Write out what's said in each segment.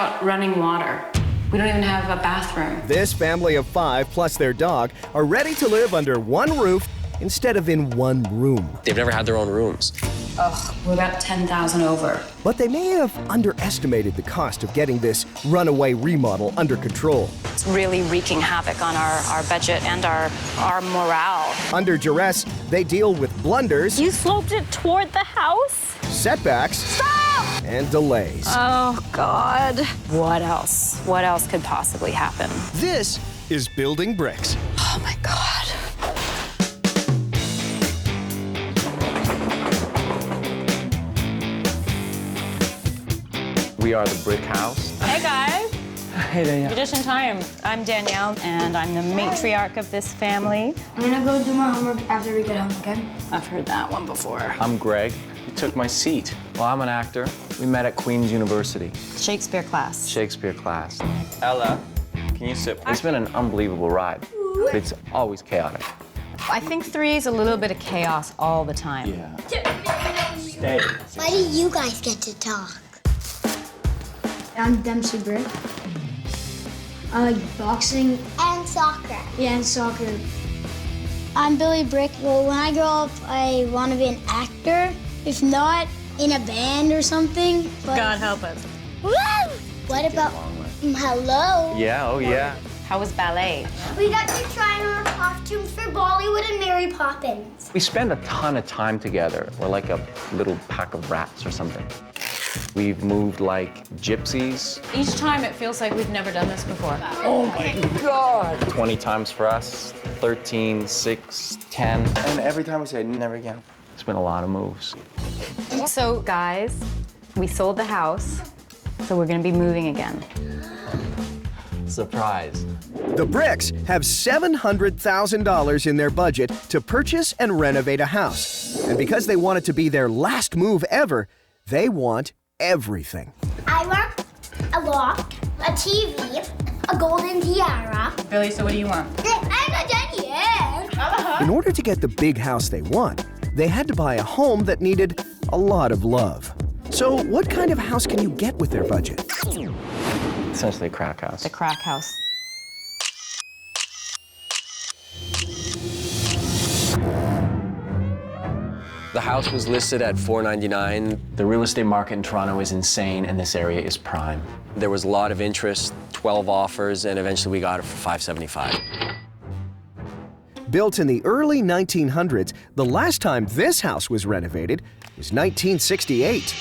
without running water. We don't even have a bathroom. This family of 5 plus their dog are ready to live under one roof instead of in one room. They've never had their own rooms. Ugh, we're about 10,000 over. But they may have underestimated the cost of getting this runaway remodel under control. It's really wreaking havoc on our budget and our morale. Under duress, they deal with blunders. You sloped it toward the house? Setbacks. Stop! And delays. Oh, God. What else? What else could possibly happen? This is Building Bryks. Oh, my God. We are the brick house. Hey, guys. Hey, Danielle. You're just in time. I'm Danielle, and I'm the matriarch of this family. I'm gonna go do my homework after we get home, okay? I've heard that one before. I'm Greg. You took my seat. Well, I'm an actor. We met at Queen's University. Shakespeare class. Shakespeare class. Ella, can you sit? It's been an unbelievable ride. But it's always chaotic. I think 3 is a little bit of chaos all the time. Yeah. Stay. Why do you guys get to talk? I'm Dempsey Brick. I like boxing. And soccer. Yeah, and soccer. I'm Billy Brick. Well, when I grow up, I want to be an actor. If not, in a band or something. But... God help us. Woo! What about hello? Yeah, oh yeah. How was ballet? We got to try on our costumes for Bollywood and Mary Poppins. We spend a ton of time together. We're like a little pack of rats or something. We've moved like gypsies. Each time it feels like we've never done this before. Oh my God! 20 times for us, 13, 6, 10. And every time we say never again. It's been a lot of moves. So, guys, we sold the house, so we're gonna be moving again. Surprise. The Bryks have $700,000 in their budget to purchase and renovate a house. And because they want it to be their last move ever, they want everything. I want a lock, a TV, a golden tiara. Billy, so what do you want? I'm not done yet. In order to get the big house they want, they had to buy a home that needed a lot of love. So what kind of house can you get with their budget? Essentially a crack house. The crack house. The house was listed at $499. The real estate market in Toronto is insane, and this area is prime. There was a lot of interest, 12 offers, and eventually we got it for $575. Built in the early 1900s, the last time this house was renovated was 1968.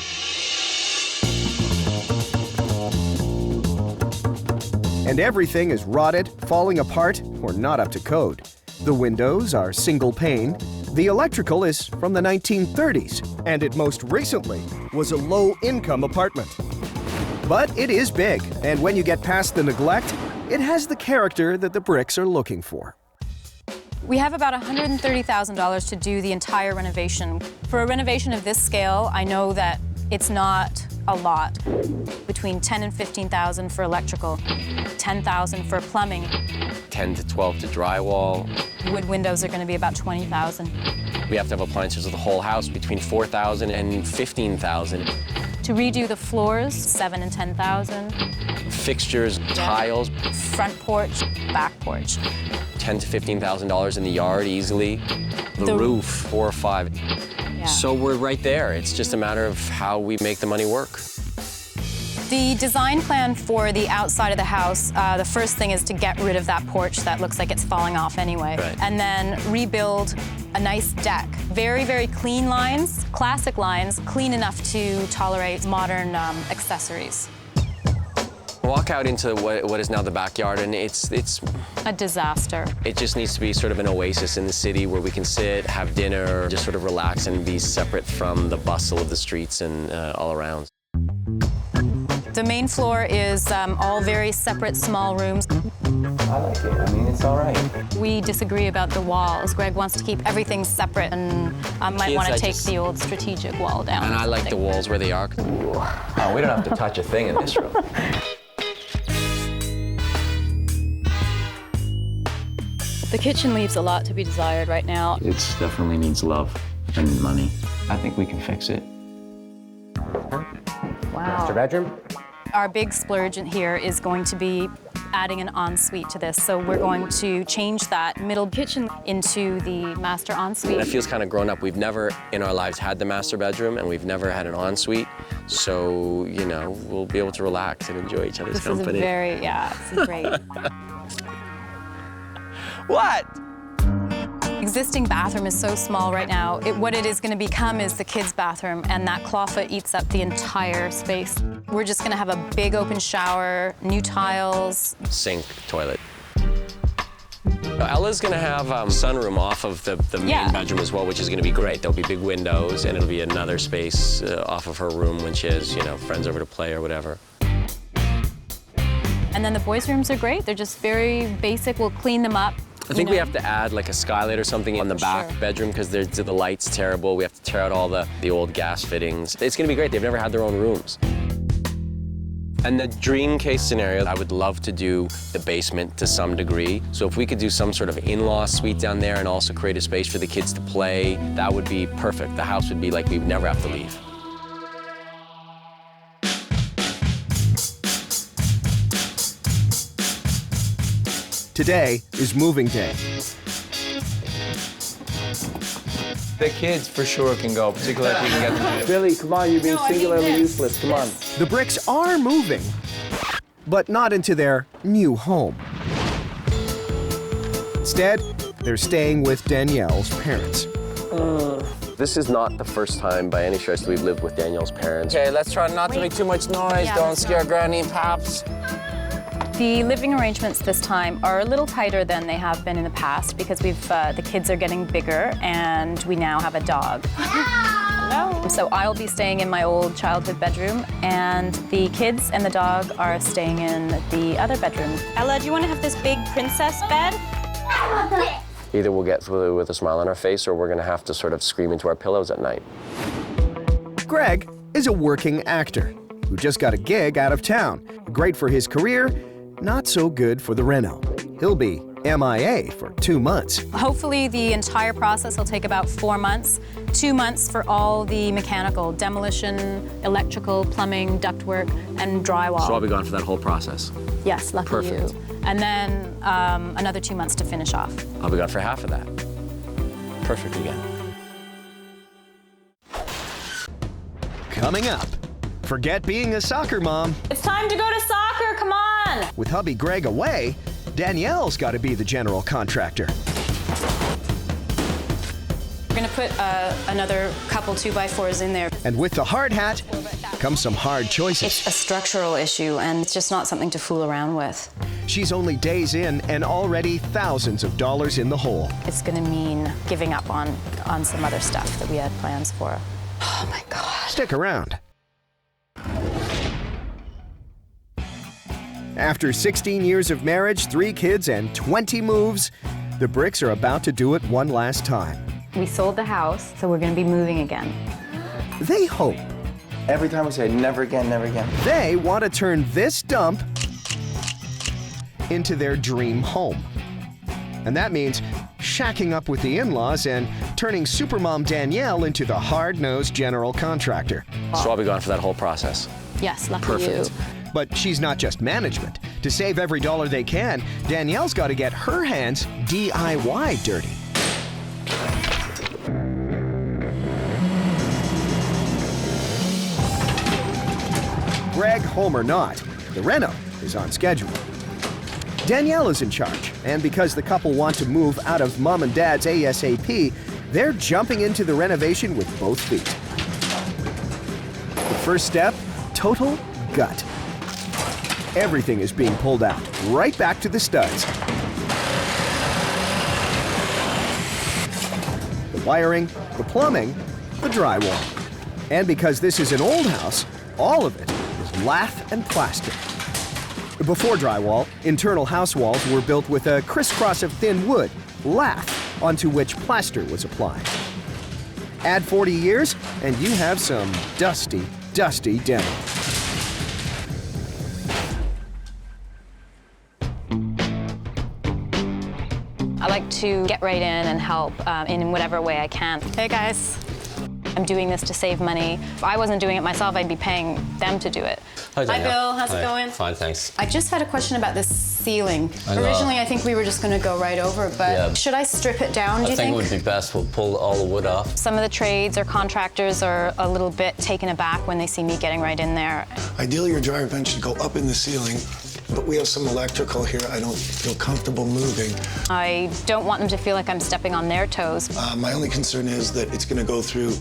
And everything is rotted, falling apart, or not up to code. The windows are single pane. The electrical is from the 1930s, and it most recently was a low-income apartment. But it is big, and when you get past the neglect, it has the character that the Bryks are looking for. We have about $130,000 to do the entire renovation. For a renovation of this scale, I know that it's not a lot. Between $10,000 and $15,000 for electrical, $10,000 for plumbing. 10 to 12 to drywall. Wood windows are going to be about $20,000. We have to have appliances of the whole house between $4,000 and $15,000. To redo the floors, $7,000 and $10,000. Fixtures, tiles. Front porch, back porch. $10,000 to $15,000 in the yard easily. The roof, 4 or 5. Yeah. So we're right there. It's just a matter of how we make the money work. The design plan for the outside of the house, the first thing is to get rid of that porch that looks like it's falling off anyway. Right. And then rebuild a nice deck. Very, very clean lines, classic lines, clean enough to tolerate modern accessories. Walk out into what is now the backyard, and it's A disaster. it just needs to be sort of an oasis in the city where we can sit, have dinner, just sort of relax and be separate from the bustle of the streets and all around. The main floor is all very separate, small rooms. I like it. I mean, it's all right. We disagree about the walls. Greg wants to keep everything separate, and I might want to take the old strategic wall down. And I like the walls where they are. Oh, we don't have to touch a thing in this room. The kitchen leaves a lot to be desired right now. It definitely needs love and money. I think we can fix it. Wow. Master bedroom. Our big splurge in here is going to be adding an ensuite to this. So we're going to change that middle kitchen into the master ensuite. That feels kind of grown up. We've never in our lives had the master bedroom, and we've never had an ensuite. So, you know, we'll be able to relax and enjoy each other's This company. is it's great. What? Existing bathroom is so small right now. What it is going to become is the kids' bathroom, and that clawfoot eats up the entire space. We're just going to have a big open shower, new tiles. Sink, toilet. Ella's going to have sunroom off of the main bedroom as well, which is going to be great. There'll be big windows, and it'll be another space off of her room when she has, you know, friends over to play or whatever. And then the boys' rooms are great. They're just very basic. We'll clean them up. I think we have to add like a skylight or something on the back bedroom because the light's terrible. We have to tear out all the old gas fittings. It's gonna be great. They've never had their own rooms. And the dream case scenario, I would love to do the basement to some degree. So if we could do some sort of in-law suite down there and also create a space for the kids to play, that would be perfect. The house would be like we'd never have to leave. Today is moving day. The kids for sure can go, particularly if we can get them to Billy, come on, you're being singularly useless. Come on. The Bryks are moving, but not into their new home. Instead, they're staying with Danielle's parents. This is not the first time by any stretch that we've lived with Danielle's parents. Okay, let's try not to make too much noise. Don't scare Granny and Pops. The living arrangements this time are a little tighter than they have been in the past because the kids are getting bigger and we now have a dog. Hello. So I'll be staying in my old childhood bedroom and the kids and the dog are staying in the other bedroom. Ella, do you want to have this big princess bed? Either we'll get through it with a smile on our face or we're gonna have to sort of scream into our pillows at night. Greg is a working actor who just got a gig out of town. Great for his career, not so good for the reno. He'll be MIA for 2 months. Hopefully the entire process will take about 4 months. 2 months for all the mechanical, demolition, electrical, plumbing, ductwork, and drywall. So I'll be gone for that whole process. Yes, lucky Perfect. you. And then another 2 months to finish off. I'll be gone for half of that. Perfect again. Coming up, forget being a soccer mom. It's time to go to soccer, come on! With hubby Greg away, Danielle's got to be the general contractor. We're gonna put another couple 2x4s in there. And with the hard hat comes some hard choices. It's a structural issue and it's just not something to fool around with. She's only days in and already thousands of dollars in the hole. It's gonna mean giving up on some other stuff that we had plans for. Oh my God. Stick around. After 16 years of marriage, 3 kids, and 20 moves, the Bryks are about to do it one last time. We sold the house, so we're gonna be moving again. They hope. Every time we say never again, never again. They want to turn this dump into their dream home. And that means shacking up with the in-laws and turning supermom Danielle into the hard-nosed general contractor. So I'll be gone for that whole process. Yes, lucky Perfect. you. But she's not just management. To save every dollar they can, Danielle's got to get her hands DIY dirty. Greg, home or not, the reno is on schedule. Danielle is in charge, and because the couple want to move out of mom and dad's ASAP, they're jumping into the renovation with both feet. The first step, total gut. Everything is being pulled out, right back to the studs. The wiring, the plumbing, the drywall. And because this is an old house, all of it is lath and plaster. Before drywall, internal house walls were built with a crisscross of thin wood, lath, onto which plaster was applied. Add 40 years, and you have some dusty, dusty demo. I like to get right in and help in whatever way I can. Hey guys. I'm doing this to save money. If I wasn't doing it myself, I'd be paying them to do it. Hi, Danielle. Bill. How's it going? Fine, thanks. I just had a question about this ceiling. I know. Originally, I think we were just going to go right over, but Yeah. should I strip it down, do you I think it would be best we'll pull all the wood off. Some of the trades or contractors are a little bit taken aback when they see me getting right in there. Ideally, your dryer vent should go up in the ceiling, but we have some electrical here I don't feel comfortable moving. I don't want them to feel like I'm stepping on their toes. My only concern is that it's going to go through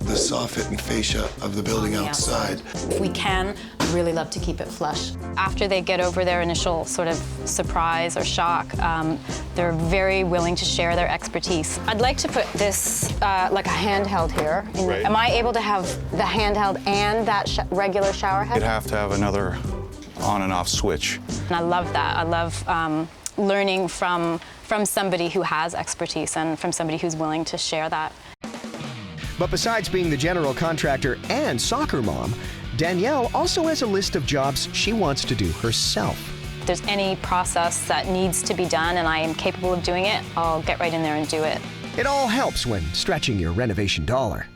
the soffit and fascia of the building outside. If we can, I'd really love to keep it flush. After they get over their initial sort of surprise or shock, they're very willing to share their expertise. I'd like to put this like a handheld here. Right. Am I able to have the handheld and that regular shower head? You'd have to have another on and off switch. And I love that. I love learning from somebody who has expertise and from somebody who's willing to share that. But besides being the general contractor and soccer mom, Danielle also has a list of jobs she wants to do herself. If there's any process that needs to be done and I am capable of doing it, I'll get right in there and do it. It all helps when stretching your renovation dollar.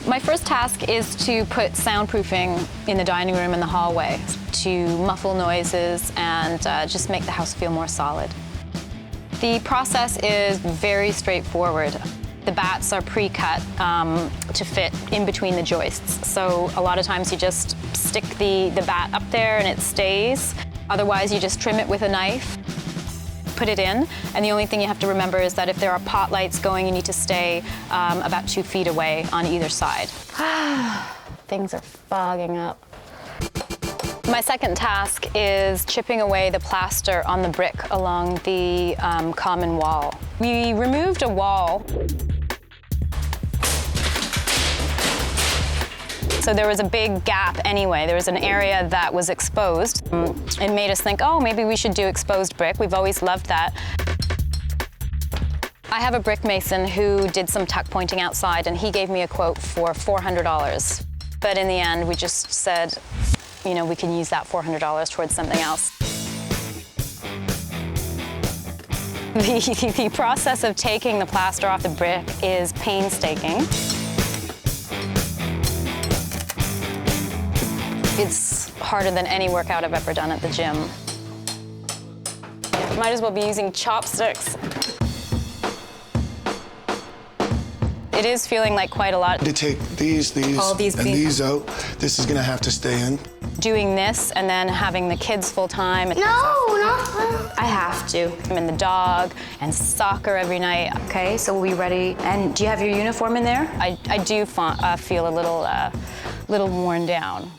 My first task is to put soundproofing in the dining room and the hallway to muffle noises and just make the house feel more solid. The process is very straightforward. The bats are pre-cut to fit in between the joists. So a lot of times you just stick the bat up there and it stays. Otherwise, you just trim it with a knife, put it in, and the only thing you have to remember is that if there are pot lights going, you need to stay about 2 feet away on either side. Things are fogging up. My second task is chipping away the plaster on the brick along the common wall. We removed a wall. So there was a big gap anyway. There was an area that was exposed. It made us think, oh, maybe we should do exposed brick. We've always loved that. I have a brick mason who did some tuck pointing outside, and he gave me a quote for $400. But in the end, we just said, you know, we can use that $400 towards something else. The process of taking the plaster off the brick is painstaking. It's harder than any workout I've ever done at the gym. Might as well be using chopsticks. It is feeling like quite a lot. To take these, All these and these out, this is going to have to stay in. Doing this and then having the kids full time. No, not I have to. I'm in the dog and soccer every night. Okay, so we'll be ready. And do you have your uniform in there? I do feel a little worn down.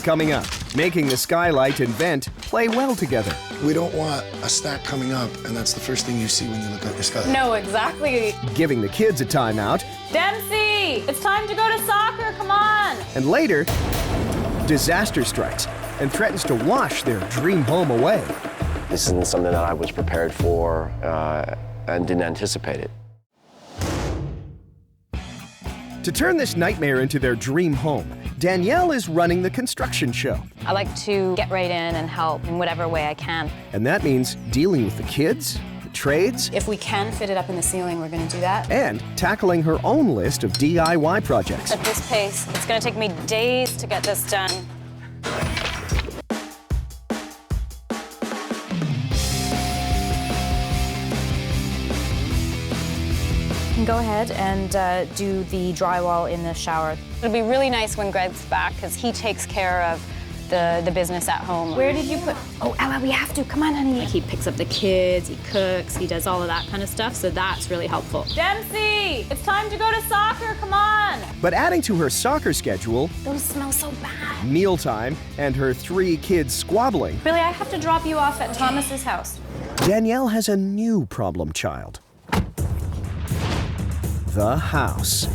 Coming up, making the skylight and vent play well together. We don't want a stack coming up, and that's the first thing you see when you look at your skylight. No, exactly. Giving the kids a timeout, Dempsey, it's time to go to soccer, come on. and later, disaster strikes and threatens to wash their dream home away. This isn't something that I was prepared for and didn't anticipate it. To turn this nightmare into their dream home, Danielle is running the construction show. I like to get right in and help in whatever way I can. And that means dealing with the kids, the trades, If we can fit it up in the ceiling, we're going to do that. and tackling her own list of DIY projects. At this pace, it's going to take me days to get this done. You can go ahead and do the drywall in the shower. It'll be really nice when Greg's back because he takes care of the business at home. Where did you put? Oh, Ella, we have to. Come on, honey. He picks up the kids, he cooks, he does all of that kind of stuff, so that's really helpful. Dempsey, it's time to go to soccer, come on. But adding to her soccer schedule, Those smell so bad. mealtime, and her 3 kids squabbling, Billy, I have to drop you off at Thomas's house. Danielle has a new problem child. The house.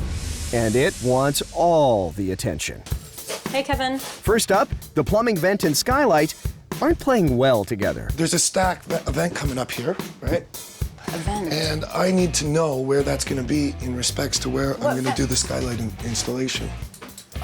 And it wants all the attention. Hey, Kevin. First up, the plumbing vent and skylight aren't playing well together. There's a stack event coming up here, right? Event. And I need to know where that's going to be in respects to where I'm going to do the skylight installation.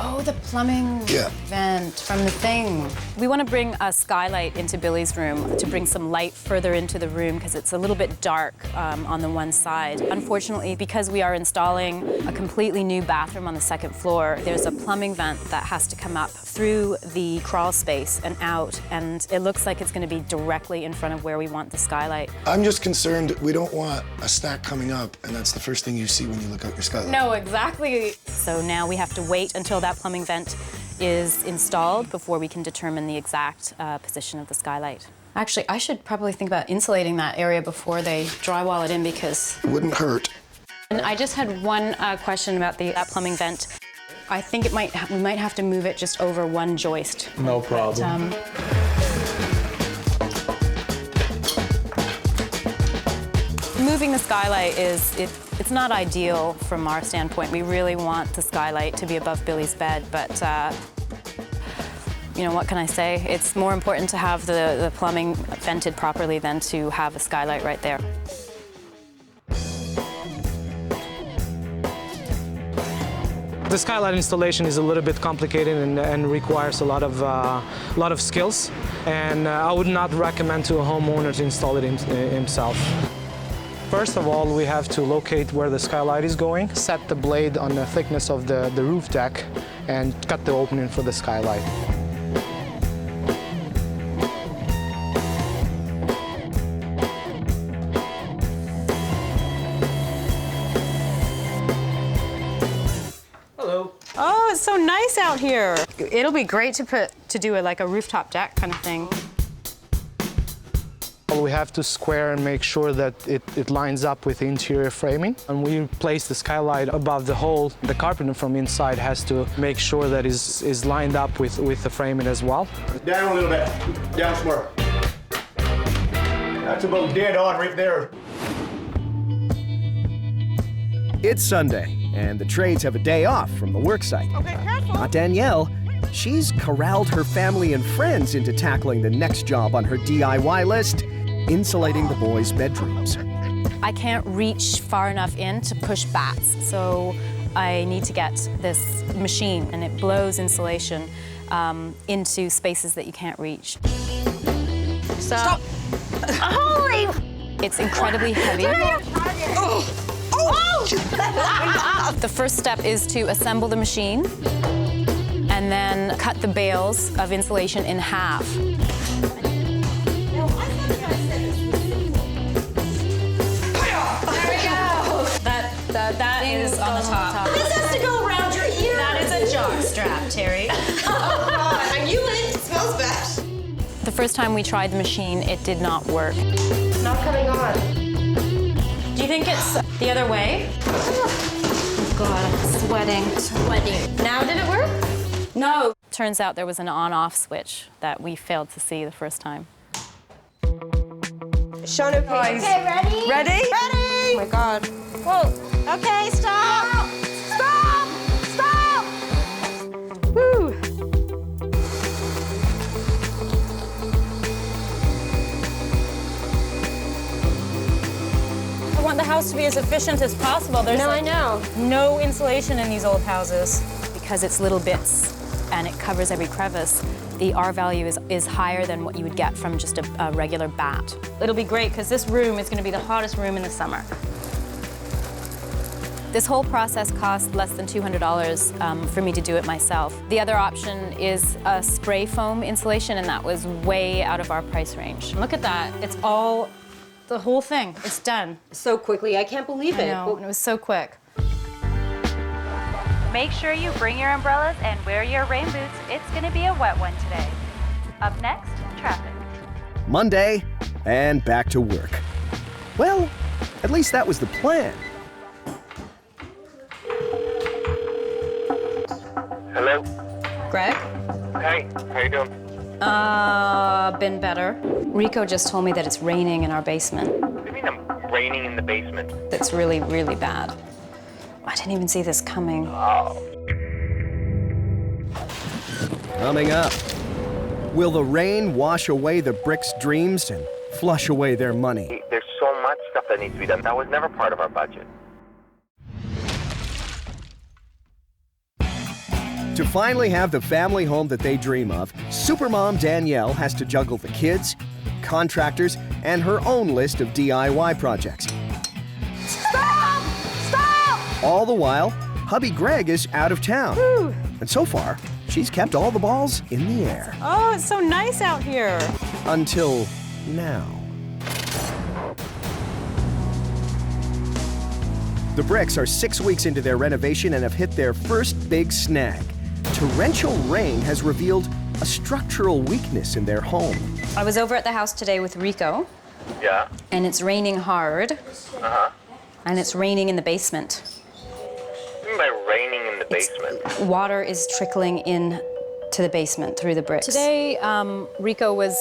Oh, the plumbing vent from the thing. We want to bring a skylight into Billy's room to bring some light further into the room because it's a little bit dark on the one side. Unfortunately, because we are installing a completely new bathroom on the second floor, there's a plumbing vent that has to come up through the crawl space and out, and it looks like it's going to be directly in front of where we want the skylight. I'm just concerned we don't want a snack coming up, and that's the first thing you see when you look out your skylight. No, exactly. So now we have to wait until that plumbing vent is installed before we can determine the exact position of the skylight. Actually, I should probably think about insulating that area before they drywall it in because... It wouldn't hurt. And I just had one question about that plumbing vent. I think we might have to move it just over one joist. No problem. Moving the skylight it's not ideal from our standpoint. We really want the skylight to be above Billy's bed, but you know, what can I say? It's more important to have the plumbing vented properly than to have a skylight right there. The skylight installation is a little bit complicated and requires a lot of skills, and I would not recommend to a homeowner to install it himself. First of all, we have to locate where the skylight is going, set the blade on the thickness of the roof deck, and cut the opening for the skylight. Hello. Oh, it's so nice out here. It'll be great to do like a rooftop deck kind of thing. We have to square and make sure that it lines up with the interior framing. And we place the skylight above the hole. The carpenter from inside has to make sure that is lined up with the framing as well. Down a little bit. Down some more. That's about dead on right there. It's Sunday, and the trades have a day off from the work site. Okay, careful. Not Danielle. She's corralled her family and friends into tackling the next job on her DIY list, insulating the boys' bedrooms. I can't reach far enough in to push bats, so I need to get this machine, and it blows insulation into spaces that you can't reach. Stop. Holy! It's incredibly heavy. The first step is to assemble the machine and then cut the bales of insulation in half. That is on the top. This has to go around your ear. That is a jock strap, Terry. Oh, God. Are you in? It smells bad. The first time we tried the machine, it did not work. It's not coming on. Do you think it's the other way? Oh, God, I'm sweating. Now did it work? No. Turns out there was an on-off switch that we failed to see the first time. Shona, please. Okay, ready? Ready? Ready! Oh, my God. Whoa. Okay, stop! Stop! Stop! Woo! I want the house to be as efficient as possible. There's I know. no insulation in these old houses. Because it's little bits and it covers every crevice, the R value is higher than what you would get from just a regular bat. It'll be great because this room is going to be the hottest room in the summer. This whole process cost less than $200 for me to do it myself. The other option is a spray foam insulation, and that was way out of our price range. Look at that. It's all, the whole thing. It's done. So quickly. I can't believe it. I know, and it was so quick. Make sure you bring your umbrellas and wear your rain boots. It's going to be a wet one today. Up next, traffic. Monday, and back to work. Well, at least that was the plan. Hello? Greg? Hey, how you doing? Been better. Rico just told me that it's raining in our basement. What do you mean I'm raining in the basement? That's really, really bad. I didn't even see this coming. Oh. Coming up, will the rain wash away the Bryks' dreams and flush away their money? There's so much stuff that needs to be done. That was never part of our budget. To finally have the family home that they dream of, Supermom Danielle has to juggle the kids, contractors, and her own list of DIY projects. Stop! Stop! All the while, hubby Greg is out of town. Whew. And so far, she's kept all the balls in the air. Oh, it's so nice out here. Until now. The Bryks are 6 weeks into their renovation and have hit their first big snag. Torrential rain has revealed a structural weakness in their home. I was over at the house today with Rico. Yeah? And it's raining hard. Uh-huh. And it's raining in the basement. What do you mean by raining in the basement? Water is trickling in to the basement through the bricks. Today, Rico was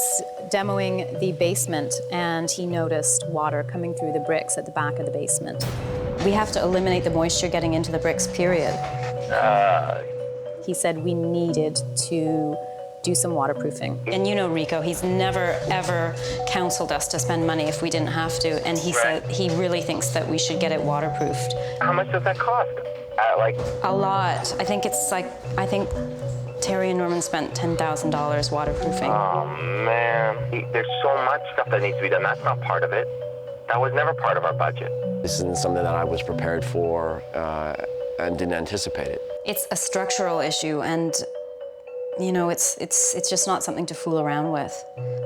demoing the basement and he noticed water coming through the bricks at the back of the basement. We have to eliminate the moisture getting into the bricks, period. He said we needed to do some waterproofing. And you know Rico, he's never, ever counseled us to spend money if we didn't have to. And he said he really thinks that we should get it waterproofed. How much does that cost? A lot. I think Terry and Norman spent $10,000 waterproofing. Oh, man. There's so much stuff that needs to be done. That's not part of it. That was never part of our budget. This isn't something that I was prepared for and didn't anticipate it. It's a structural issue, and you know, it's just not something to fool around with.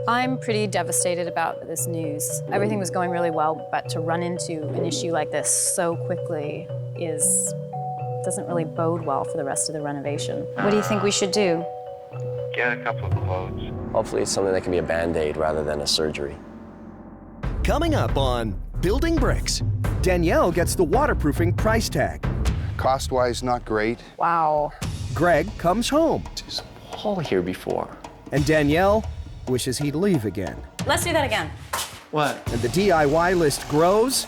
I'm pretty devastated about this news. Everything was going really well, but to run into an issue like this so quickly doesn't really bode well for the rest of the renovation. What do you think we should do? Get a couple of clothes. Hopefully it's something that can be a Band-Aid rather than a surgery. Coming up on Building Bricks, Danielle gets the waterproofing price tag. Cost-wise, not great. Wow. Greg comes home. There's a hole here before. And Danielle wishes he'd leave again. Let's do that again. What? And the DIY list grows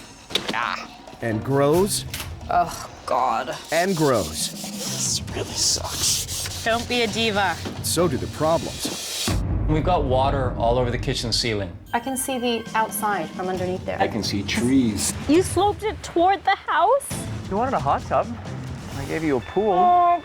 and grows. Oh, God. And grows. This really sucks. Don't be a diva. So do the problems. We've got water all over the kitchen ceiling. I can see the outside from underneath there. I can see trees. You sloped it toward the house? You wanted a hot tub? I gave you a pool. Oh,